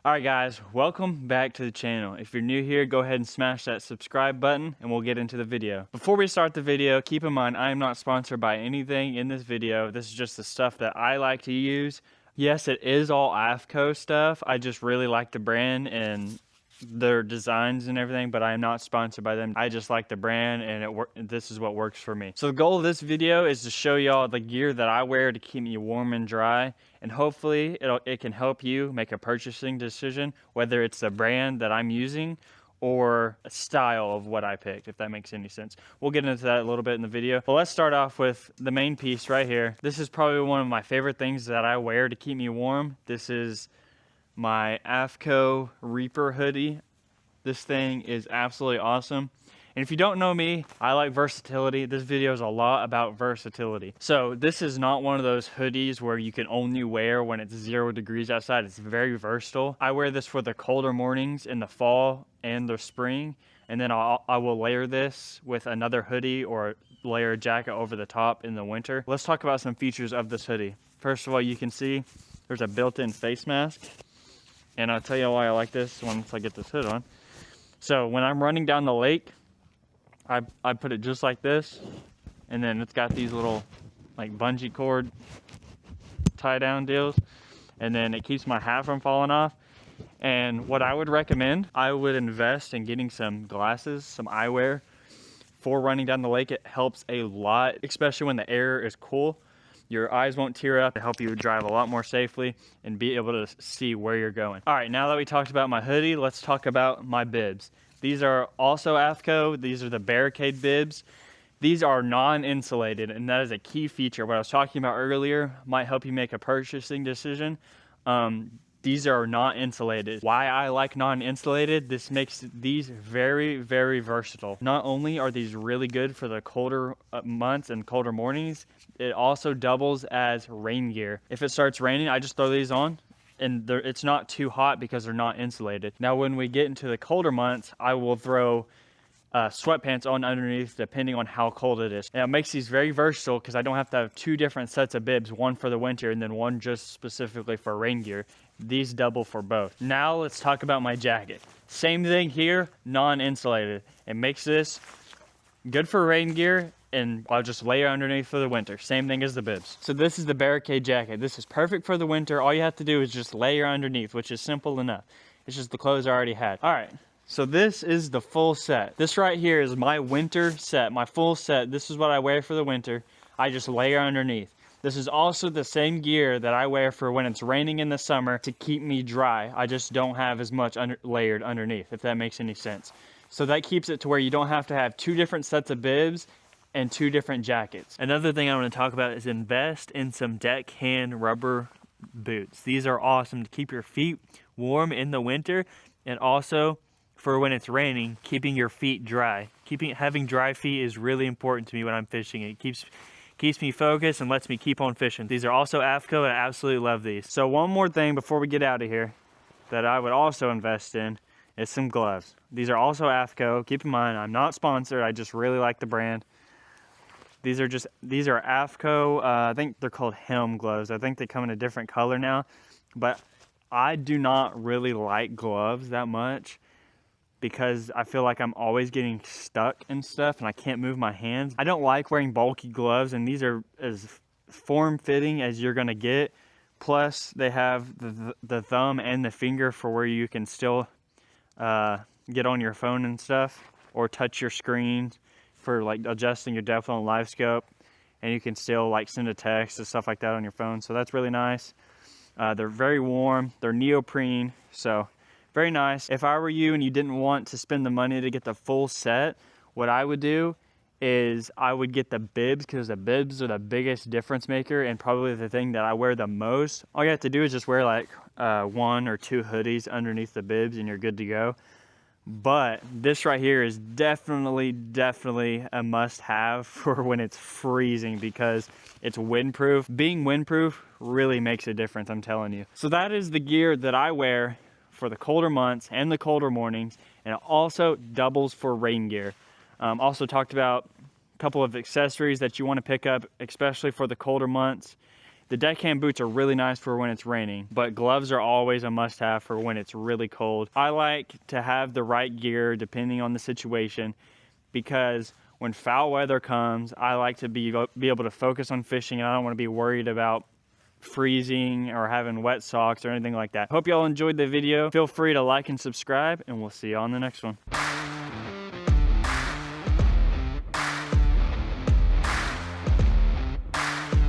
Alright guys, welcome back to the channel. If you're new here, go ahead and smash that subscribe button and we'll get into the video. Before we start the video, keep in mind I am not sponsored by anything in this video. This is just the stuff that I like to use. Yes, it is all Aftco stuff. I just really like the brand and their designs and everything, but I am not sponsored by them. I just like the brand and this is what works for me. So the goal of this video is to show y'all the gear that I wear to keep me warm and dry, and hopefully it can help you make a purchasing decision, whether it's the brand that I'm using or a style of what I picked, if that makes any sense. We'll get into that a little bit in the video. But let's start off with the main piece right here. This is probably one of my favorite things that I wear to keep me warm. This is my Aftco Reaper hoodie. This thing is absolutely awesome. And if you don't know me, I like versatility. This video is a lot about versatility. So this is not one of those hoodies where you can only wear when it's 0 degrees outside. It's very versatile. I wear this for the colder mornings in the fall and the spring. And then I will layer this with another hoodie or layer a jacket over the top in the winter. Let's talk about some features of this hoodie. First of all, you can see there's a built-in face mask. And I'll tell you why I like this once I get this hood on. So when I'm running down the lake, I put it just like this, and then it's got these little like bungee cord tie down deals, and then it keeps my hat from falling off. And what I would recommend, I would invest in getting some glasses, some eyewear for running down the lake. It helps a lot, especially when the air is cool. Your eyes won't tear up. It'll help you drive a lot more safely and be able to see where you're going. All right, now that we talked about my hoodie, let's talk about my bibs. These are also Aftco. These are the Barricade bibs. These are non-insulated, and that is a key feature. What I was talking about earlier might help you make a purchasing decision. These are not insulated. Why I like non-insulated, this makes these very, very versatile. Not only are these really good for the colder months and colder mornings, it also doubles as rain gear. If it starts raining, I just throw these on and it's not too hot because they're not insulated. Now, when we get into the colder months, I will throw sweatpants on underneath depending on how cold it is. Now it makes these very versatile because I don't have to have two different sets of bibs, one for the winter and then one just specifically for rain gear. These double for both. Now let's talk about my jacket. Same thing here, non-insulated. It makes this good for rain gear, and I'll just layer underneath for the winter. Same thing as the bibs. So this is the Barricade jacket. This is perfect for the winter. All you have to do is just layer underneath, which is simple enough. It's just the clothes I already had. All right. So this is the full set. This right here is my winter set, my full set. This is what I wear for the winter. I just layer underneath. This is also the same gear that I wear for when it's raining in the summer to keep me dry. I just don't have as much layered underneath, if that makes any sense. So that keeps it to where you don't have to have two different sets of bibs and two different jackets. Another thing I want to talk about is invest in some deckhand rubber boots. These are awesome to keep your feet warm in the winter, and also for when it's raining, keeping your feet dry. Having dry feet is really important to me when I'm fishing. It keeps me focused and lets me keep on fishing. These are also Aftco, and I absolutely love these. So one more thing before we get out of here that I would also invest in is some gloves. These are also Aftco. Keep in mind, I'm not sponsored. I just really like the brand. These are Aftco. I think they're called Helm gloves. I think they come in a different color now, but I do not really like gloves that much, because I feel like I'm always getting stuck and stuff and I can't move my hands. I don't like wearing bulky gloves, and these are as form-fitting as you're gonna get. Plus they have the thumb and the finger for where you can still get on your phone and stuff, or touch your screen for like adjusting your depth on live scope, and you can still like send a text and stuff like that on your phone. So that's really nice. They're very warm, they're neoprene, so very nice. If I were you and you didn't want to spend the money to get the full set, what I would do is I would get the bibs, because the bibs are the biggest difference maker and probably the thing that I wear the most. All you have to do is just wear like 1 or 2 hoodies underneath the bibs and you're good to go. But this right here is definitely a must-have for when it's freezing, because it's windproof. Being windproof really makes a difference, I'm telling you. So that is the gear that I wear for the colder months and the colder mornings, and it also doubles for rain gear. Also talked about a couple of accessories that you want to pick up, especially for the colder months. The deckhand boots are really nice for when it's raining, but gloves are always a must-have for when it's really cold. I like to have the right gear depending on the situation, because when foul weather comes, I like to be able to focus on fishing, and I don't want to be worried about freezing or having wet socks or anything like that. Hope y'all enjoyed the video. Feel free to like and subscribe, and we'll see you on the next one.